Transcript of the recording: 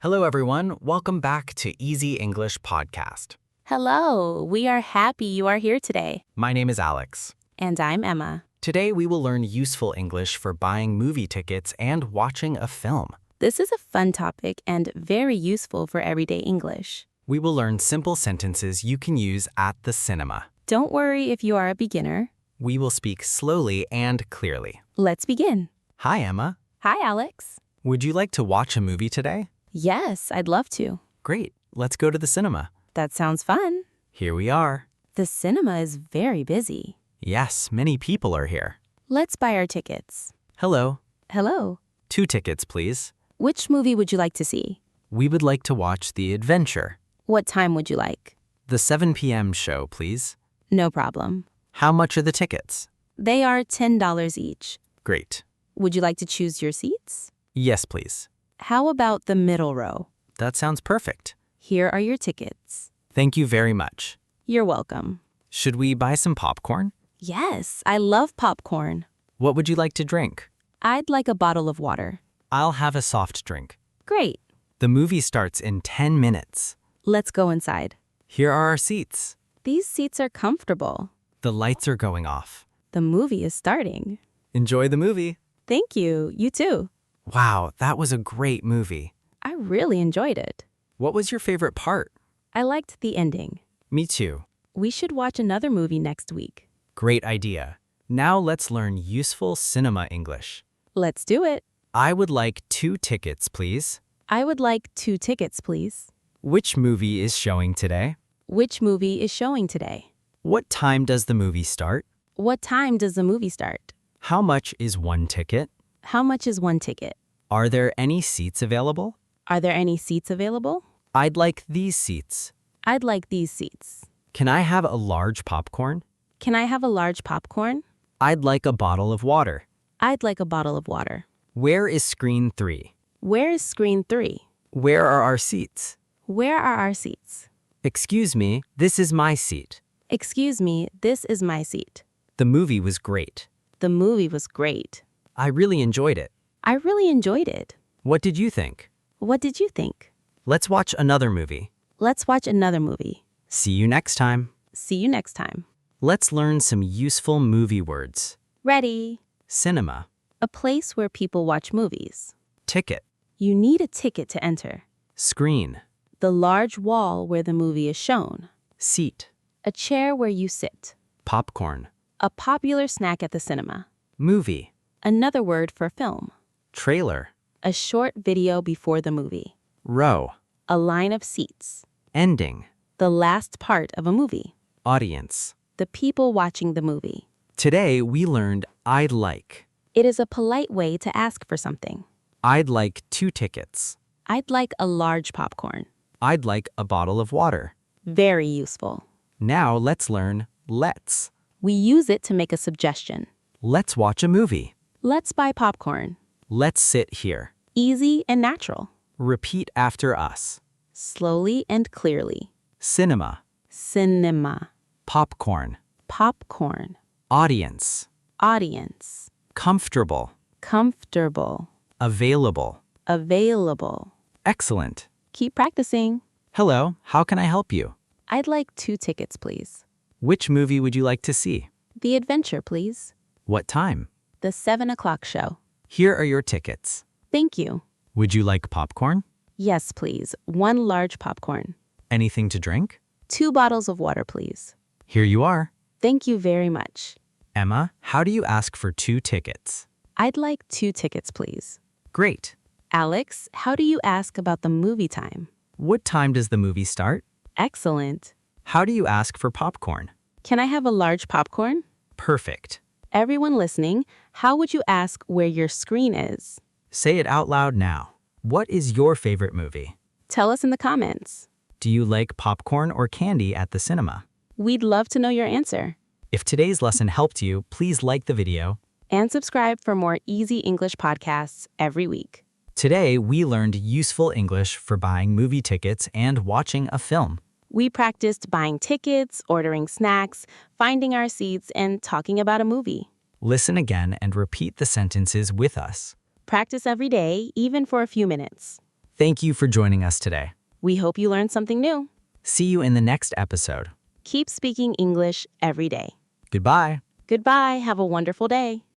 Hello, everyone. Welcome back to Easy English Podcast. Hello, we are happy you are here today. My name is Alex. And I'm Emma. Today, we will learn useful English for buying movie tickets and watching a film. This is a fun topic and very useful for everyday English. We will learn simple sentences you can use at the cinema. Don't worry if you are a beginner. We will speak slowly and clearly. Let's begin. Hi, Emma. Hi, Alex. Would you like to watch a movie today? Yes, I'd love to. Great. Let's go to the cinema. That sounds fun. Here we are. The cinema is very busy. Yes, many people are here. Let's buy our tickets. Hello. Hello. 2 tickets, please. Which movie would you like to see? We would like to watch The Adventure. What time would you like? The 7 p.m. show, please. No problem. How much are the tickets? They are $10 each. Great. Would you like to choose your seats? Yes, please. How about the middle row? That sounds perfect. Here are your tickets. Thank you very much. You're welcome. Should we buy some popcorn? Yes, I love popcorn. What would you like to drink? I'd like a bottle of water. I'll have a soft drink. Great. The movie starts in 10 minutes. Let's go inside. Here are our seats. These seats are comfortable. The lights are going off. The movie is starting. Enjoy the movie. Thank you. You too. Wow, that was a great movie. I really enjoyed it. What was your favorite part? I liked the ending. Me too. We should watch another movie next week. Great idea. Now let's learn useful cinema English. Let's do it. I would like 2 tickets, please. I would like 2 tickets, please. Which movie is showing today? Which movie is showing today? What time does the movie start? What time does the movie start? How much is 1 ticket? How much is 1 ticket? Are there any seats available? Are there any seats available? I'd like these seats. I'd like these seats. Can I have a large popcorn? Can I have a large popcorn? I'd like a bottle of water. I'd like a bottle of water. Where is screen 3? Where is screen 3? Where are our seats? Where are our seats? Excuse me, this is my seat. Excuse me, this is my seat. The movie was great. The movie was great. I really enjoyed it. I really enjoyed it. What did you think? What did you think? Let's watch another movie. Let's watch another movie. See you next time. See you next time. Let's learn some useful movie words. Ready. Cinema. A place where people watch movies. Ticket. You need a ticket to enter. Screen. The large wall where the movie is shown. Seat. A chair where you sit. Popcorn. A popular snack at the cinema. Movie. Another word for film. Trailer. A short video before the movie. Row. A line of seats. Ending. The last part of a movie. Audience. The people watching the movie. Today we learned I'd like. It is a polite way to ask for something. I'd like 2 tickets. I'd like a large popcorn. I'd like a bottle of water. Very useful. Now let's learn let's. We use it to make a suggestion. Let's watch a movie. Let's buy popcorn. Let's sit here. Easy and natural. Repeat after us. Slowly and clearly. Cinema. Cinema. Popcorn. Popcorn. Audience. Audience. Comfortable. Comfortable. Available. Available. Excellent. Keep practicing. Hello, how can I help you? I'd like 2 tickets, please. Which movie would you like to see? The Adventure, please. What time? The 7 o'clock show. Here are your tickets. Thank you. Would you like popcorn? Yes, please. 1 large popcorn. Anything to drink? 2 bottles of water, please. Here you are. Thank you very much. Emma, how do you ask for 2 tickets? I'd like 2 tickets, please. Great. Alex, how do you ask about the movie time? What time does the movie start? Excellent. How do you ask for popcorn? Can I have a large popcorn? Perfect. Everyone listening, how would you ask where your screen is? Say it out loud now. What is your favorite movie? Tell us in the comments. Do you like popcorn or candy at the cinema? We'd love to know your answer. If today's lesson helped you, please like the video. And subscribe for more easy English podcasts every week. Today, we learned useful English for buying movie tickets and watching a film. We practiced buying tickets, ordering snacks, finding our seats, and talking about a movie. Listen again and repeat the sentences with us. Practice every day, even for a few minutes. Thank you for joining us today. We hope you learned something new. See you in the next episode. Keep speaking English every day. Goodbye. Goodbye. Have a wonderful day.